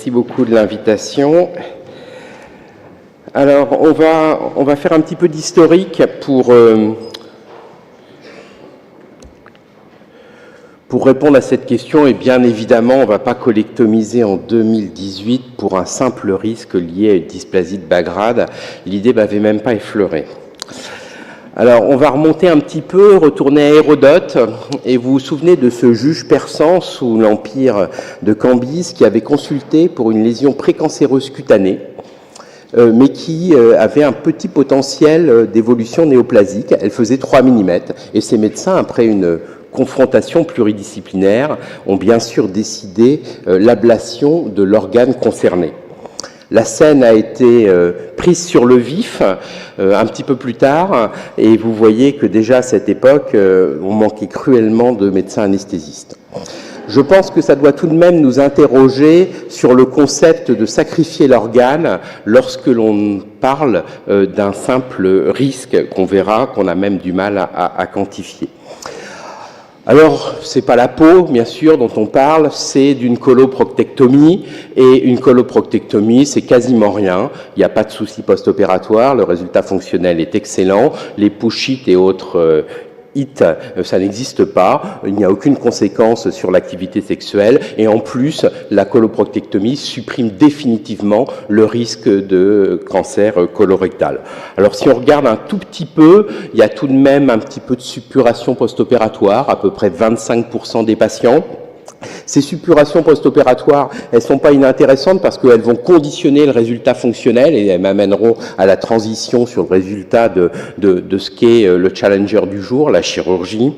Merci beaucoup de l'invitation. Alors, on va faire un petit peu d'historique pour répondre à cette question. Et bien évidemment, on ne va pas colectomiser en 2018 pour un simple risque lié à une dysplasie de bas grade. L'idée ne m'avait même pas effleuré. Alors, on va remonter un petit peu, retourner à Hérodote, et vous vous souvenez de ce juge persan sous l'empire de Cambyse qui avait consulté pour une lésion précancéreuse cutanée, mais qui avait un petit potentiel d'évolution néoplasique. Elle faisait 3 mm, et ces médecins, après une confrontation pluridisciplinaire, ont bien sûr décidé l'ablation de l'organe concerné. La scène a été prise sur le vif un petit peu plus tard, et vous voyez que déjà à cette époque, on manquait cruellement de médecins anesthésistes. Je pense que ça doit tout de même nous interroger sur le concept de sacrifier l'organe lorsque l'on parle d'un simple risque qu'on verra, qu'on a même du mal à quantifier. Alors, c'est pas la peau, bien sûr, dont on parle, c'est d'une coloproctectomie, et une coloproctectomie, c'est quasiment rien. Il n'y a pas de souci post-opératoire, le résultat fonctionnel est excellent, les push-it et autres ça n'existe pas, il n'y a aucune conséquence sur l'activité sexuelle, et en plus, la coloproctectomie supprime définitivement le risque de cancer colorectal. Alors si on regarde un tout petit peu, il y a tout de même un petit peu de suppuration post-opératoire, à peu près 25% des patients. Ces suppurations post-opératoires, elles ne sont pas inintéressantes parce qu'elles vont conditionner le résultat fonctionnel et elles m'amèneront à la transition sur le résultat de ce qu'est le challenger du jour, la chirurgie.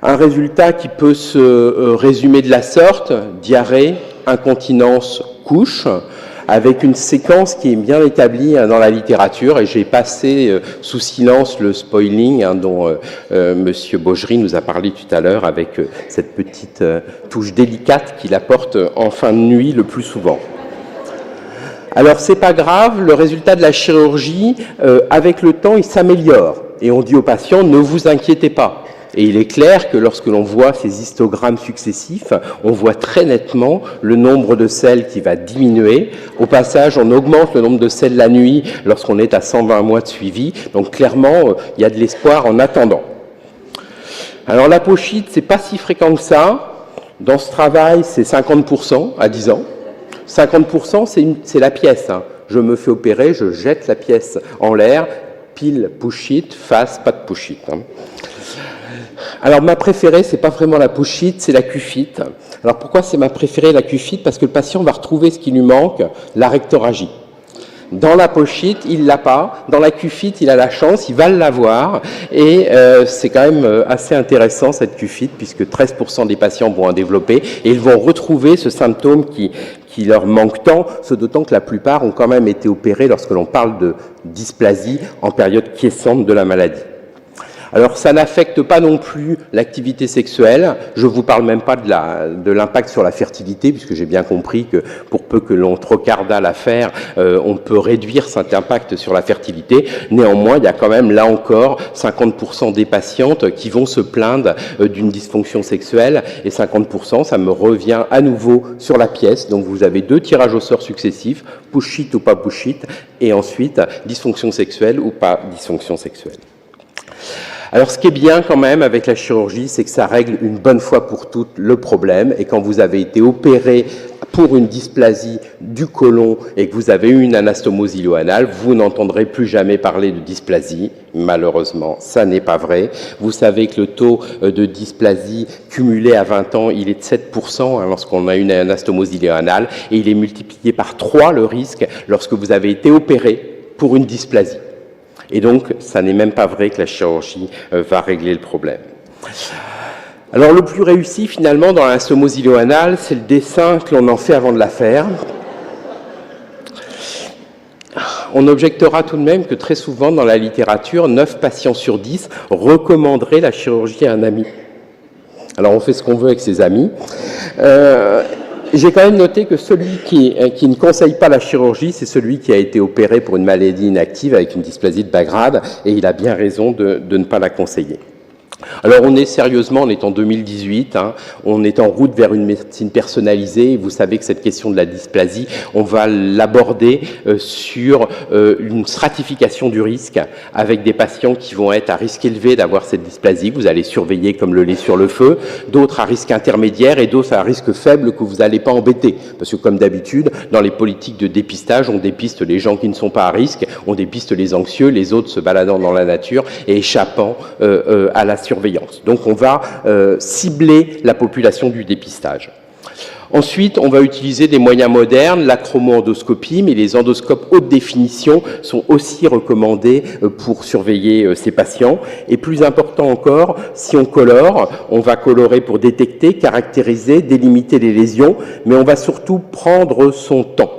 Un résultat qui peut se résumer de la sorte: diarrhée, incontinence, couche, avec une séquence qui est bien établie dans la littérature, et j'ai passé sous silence le spoiling dont Monsieur Baugerie nous a parlé tout à l'heure, avec cette petite touche délicate qu'il apporte en fin de nuit le plus souvent. Alors c'est pas grave, le résultat de la chirurgie, avec le temps, il s'améliore, et on dit aux patients: ne vous inquiétez pas. Et il est clair que lorsque l'on voit ces histogrammes successifs, on voit très nettement le nombre de selles qui va diminuer. Au passage, on augmente le nombre de selles la nuit lorsqu'on est à 120 mois de suivi. Donc clairement, il y a de l'espoir en attendant. Alors la pochite, c'est pas si fréquent que ça. Dans ce travail, c'est 50% à 10 ans. 50%, c'est la pièce. Je me fais opérer, je jette la pièce en l'air, pile push-it, face, pas de push-it. Alors ma préférée, c'est pas vraiment la push-it, c'est la cuffite. Alors pourquoi c'est ma préférée, la cuffite? Parce que le patient va retrouver ce qui lui manque, la rectorragie. Dans la push-it, il l'a pas. Dans la cuffite, il a la chance, il va l'avoir. Et c'est quand même assez intéressant cette cuffite, puisque 13% des patients vont en développer et ils vont retrouver ce symptôme qui leur manque tant, ce d'autant que la plupart ont quand même été opérés lorsque l'on parle de dysplasie en période quiescente de la maladie. Alors ça n'affecte pas non plus l'activité sexuelle, je ne vous parle même pas de l'impact sur la fertilité, puisque j'ai bien compris que pour peu que l'on trocarda l'affaire, on peut réduire cet impact sur la fertilité. Néanmoins, il y a quand même là encore 50% des patientes qui vont se plaindre d'une dysfonction sexuelle, et 50%, ça me revient à nouveau sur la pièce. Donc vous avez 2 tirages au sort successifs, push-it ou pas push-it, et ensuite dysfonction sexuelle ou pas dysfonction sexuelle. Alors ce qui est bien quand même avec la chirurgie, c'est que ça règle une bonne fois pour toutes le problème, et quand vous avez été opéré pour une dysplasie du côlon et que vous avez eu une anastomose iléoanale, vous n'entendrez plus jamais parler de dysplasie. Malheureusement, ça n'est pas vrai. Vous savez que le taux de dysplasie cumulé à 20 ans, il est de 7% lorsqu'on a une anastomose iléoanale, et il est multiplié par 3 le risque lorsque vous avez été opéré pour une dysplasie. Et donc, ça n'est même pas vrai que la chirurgie va régler le problème. Alors, le plus réussi, finalement, dans l'anastomose iléoanale, c'est le dessin que l'on en fait avant de la faire. On objectera tout de même que très souvent, dans la littérature, 9 patients sur 10 recommanderaient la chirurgie à un ami. Alors, on fait ce qu'on veut avec ses amis. J'ai quand même noté que celui qui ne conseille pas la chirurgie, c'est celui qui a été opéré pour une maladie inactive avec une dysplasie de bas grade, et il a bien raison de ne pas la conseiller. Alors on est sérieusement, on est en 2018, hein, on est en route vers une médecine personnalisée. Vous savez que cette question de la dysplasie, on va l'aborder sur une stratification du risque avec des patients qui vont être à risque élevé d'avoir cette dysplasie. Vous allez surveiller comme le lait sur le feu, d'autres à risque intermédiaire et d'autres à risque faible que vous n'allez pas embêter. Parce que comme d'habitude, dans les politiques de dépistage, on dépiste les gens qui ne sont pas à risque, on dépiste les anxieux, les autres se baladant dans la nature et échappant à la surveillance. Donc on va cibler la population du dépistage. Ensuite, on va utiliser des moyens modernes, la chromo-endoscopie, mais les endoscopes haute définition sont aussi recommandés pour surveiller ces patients. Et plus important encore, si on colore, on va colorer pour détecter, caractériser, délimiter les lésions, mais on va surtout prendre son temps.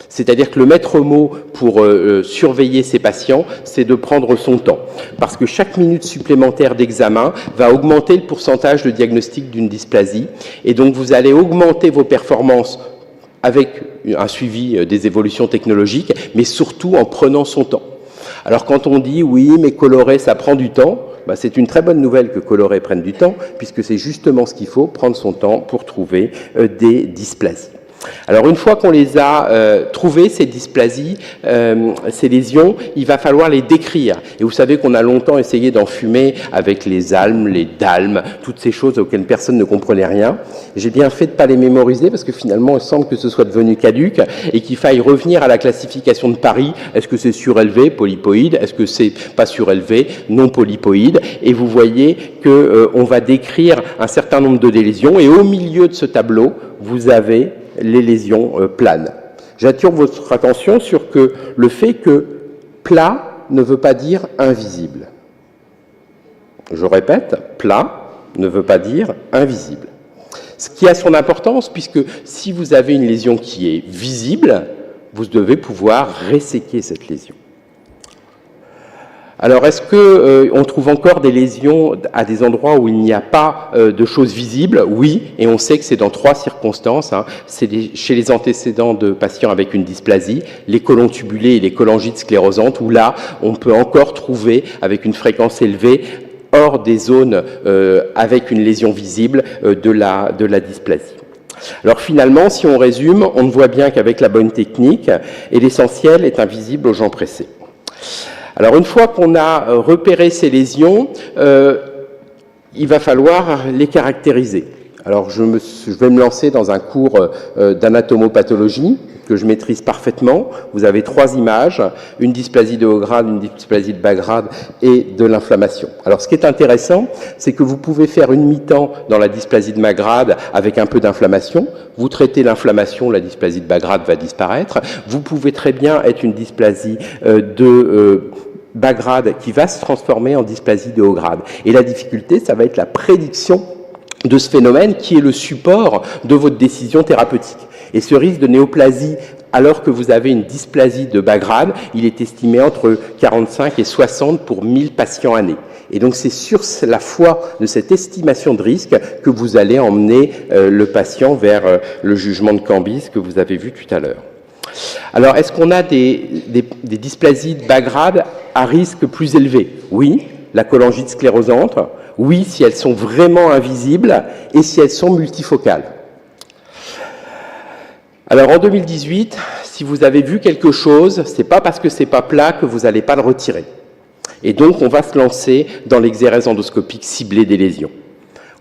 C'est-à-dire que le maître mot pour surveiller ces patients, c'est de prendre son temps. Parce que chaque minute supplémentaire d'examen va augmenter le pourcentage de diagnostic d'une dysplasie. Et donc, vous allez augmenter vos performances avec un suivi des évolutions technologiques, mais surtout en prenant son temps. Alors, quand on dit « oui, mais colorer, ça prend du temps », c'est une très bonne nouvelle que colorer prenne du temps, puisque c'est justement ce qu'il faut, prendre son temps pour trouver des dysplasies. Alors une fois qu'on les a trouvées, ces dysplasies, ces lésions, il va falloir les décrire. Et vous savez qu'on a longtemps essayé d'enfumer avec les ALM, les DALM, toutes ces choses auxquelles personne ne comprenait rien. J'ai bien fait de ne pas les mémoriser parce que finalement il semble que ce soit devenu caduque et qu'il faille revenir à la classification de Paris. Est-ce que c'est surélevé, polypoïde? Est-ce que c'est pas surélevé, non polypoïde? Et vous voyez qu'on va décrire un certain nombre de lésions et au milieu de ce tableau, vous avez les lésions planes. J'attire votre attention sur le fait que plat ne veut pas dire invisible. Je répète, plat ne veut pas dire invisible. Ce qui a son importance, puisque si vous avez une lésion qui est visible, vous devez pouvoir resséquer cette lésion. Alors, est-ce qu'on trouve encore des lésions à des endroits où il n'y a pas de choses visibles? Oui, et on sait que c'est dans 3 circonstances. Hein. C'est chez les antécédents de patients avec une dysplasie, les colons tubulés et les cholangites sclérosantes, où là, on peut encore trouver, avec une fréquence élevée, hors des zones avec une lésion visible de la dysplasie. Alors finalement, si on résume, on voit bien qu'avec la bonne technique, et l'essentiel est invisible aux gens pressés. Alors une fois qu'on a repéré ces lésions, il va falloir les caractériser. Alors je vais me lancer dans un cours d'anatomopathologie que je maîtrise parfaitement. Vous avez 3 images, une dysplasie de haut grade, une dysplasie de bas grade et de l'inflammation. Alors ce qui est intéressant, c'est que vous pouvez faire une mi-temps dans la dysplasie de bas grade avec un peu d'inflammation. Vous traitez l'inflammation, la dysplasie de bas grade va disparaître. Vous pouvez très bien être une dysplasie de bas grade qui va se transformer en dysplasie de haut grade. Et la difficulté, ça va être la prédiction de ce phénomène qui est le support de votre décision thérapeutique. Et ce risque de néoplasie, alors que vous avez une dysplasie de bas grade, il est estimé entre 45 et 60 pour 1000 patients année. Et donc c'est sur la foi de cette estimation de risque que vous allez emmener le patient vers le jugement de Cambis que vous avez vu tout à l'heure. Alors, est-ce qu'on a des dysplasies de bas grade à risque plus élevé? Oui, la cholangite sclérosante. Oui, si elles sont vraiment invisibles et si elles sont multifocales. Alors, en 2018, si vous avez vu quelque chose, c'est pas parce que c'est pas plat que vous n'allez pas le retirer. Et donc, on va se lancer dans l'exérèse endoscopique ciblée des lésions.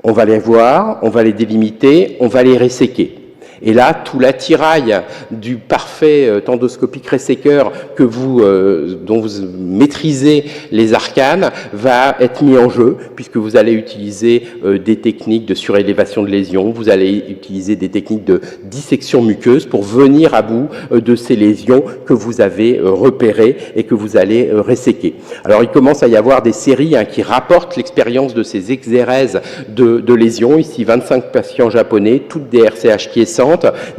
On va les voir, on va les délimiter, on va les resséquer. Et là, tout l'attirail du parfait endoscopique resséqueur dont vous maîtrisez les arcanes va être mis en jeu, puisque vous allez utiliser des techniques de surélévation de lésions, vous allez utiliser des techniques de dissection muqueuse pour venir à bout de ces lésions que vous avez repérées et que vous allez resséquer. Alors, il commence à y avoir des séries qui rapportent l'expérience de ces exérèses de lésions. Ici, 25 patients japonais, toutes des RCH quiescentes,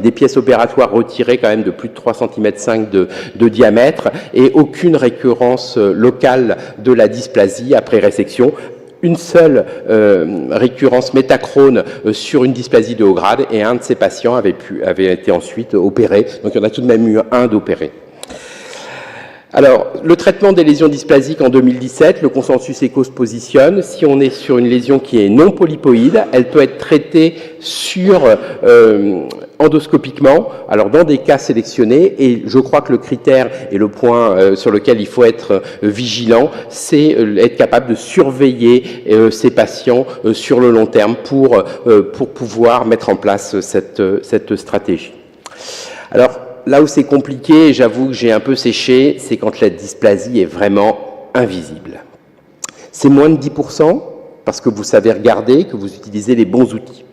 des pièces opératoires retirées quand même de plus de 3,5 cm de diamètre et aucune récurrence locale de la dysplasie après résection. Une seule récurrence métachrone sur une dysplasie de haut grade et un de ces patients avait été ensuite opéré. Donc il y en a tout de même eu un d'opéré. Alors, le traitement des lésions dysplasiques en 2017, le consensus ECO se positionne. Si on est sur une lésion qui est non polypoïde, elle peut être traitée endoscopiquement, alors dans des cas sélectionnés, et je crois que le critère et le point sur lequel il faut être vigilant, c'est être capable de surveiller ces patients sur le long terme pour pouvoir mettre en place cette stratégie. Alors, là où c'est compliqué, j'avoue que j'ai un peu séché, c'est quand la dysplasie est vraiment invisible. C'est moins de 10% parce que vous savez regarder, que vous utilisez les bons outils.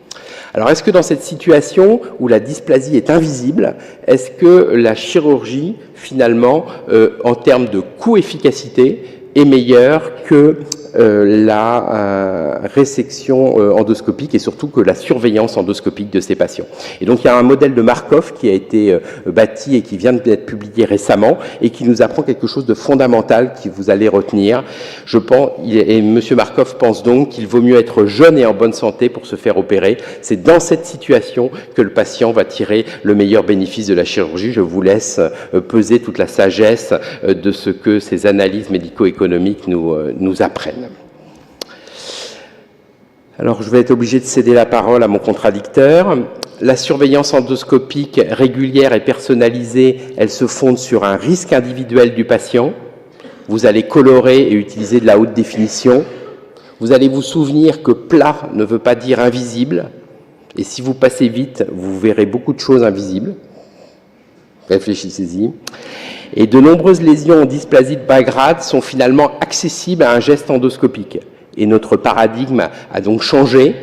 Alors, est-ce que dans cette situation où la dysplasie est invisible, est-ce que la chirurgie, finalement, en termes de coût-efficacité, est meilleure que la résection endoscopique et surtout que la surveillance endoscopique de ces patients. Et donc il y a un modèle de Markov qui a été bâti et qui vient d'être publié récemment et qui nous apprend quelque chose de fondamental que vous allez retenir. Je pense, et M. Markov pense donc qu'il vaut mieux être jeune et en bonne santé pour se faire opérer. C'est dans cette situation que le patient va tirer le meilleur bénéfice de la chirurgie. Je vous laisse peser toute la sagesse de ce que ces analyses médico-économiques nous apprennent. Alors, je vais être obligé de céder la parole à mon contradicteur. La surveillance endoscopique régulière et personnalisée, elle se fonde sur un risque individuel du patient. Vous allez colorer et utiliser de la haute définition. Vous allez vous souvenir que plat ne veut pas dire invisible. Et si vous passez vite, vous verrez beaucoup de choses invisibles. Réfléchissez-y. Et de nombreuses lésions en dysplasie de bas grade sont finalement accessibles à un geste endoscopique. Et notre paradigme a donc changé.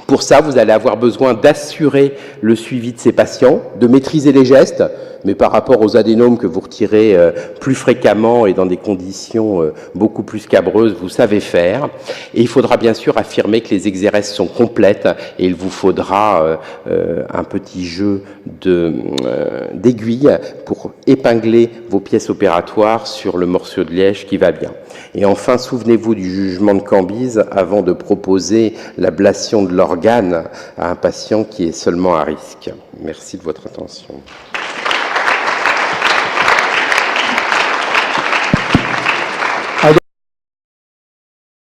Pour ça, vous allez avoir besoin d'assurer le suivi de ces patients, de maîtriser les gestes, mais par rapport aux adénomes que vous retirez plus fréquemment et dans des conditions beaucoup plus scabreuses, vous savez faire. Et il faudra bien sûr affirmer que les exéreses sont complètes et il vous faudra un petit jeu d'aiguilles pour épingler vos pièces opératoires sur le morceau de liège qui va bien. Et enfin, souvenez-vous du jugement de Cambyse avant de proposer l'ablation de l'organe à un patient qui est seulement à risque. Merci de votre attention.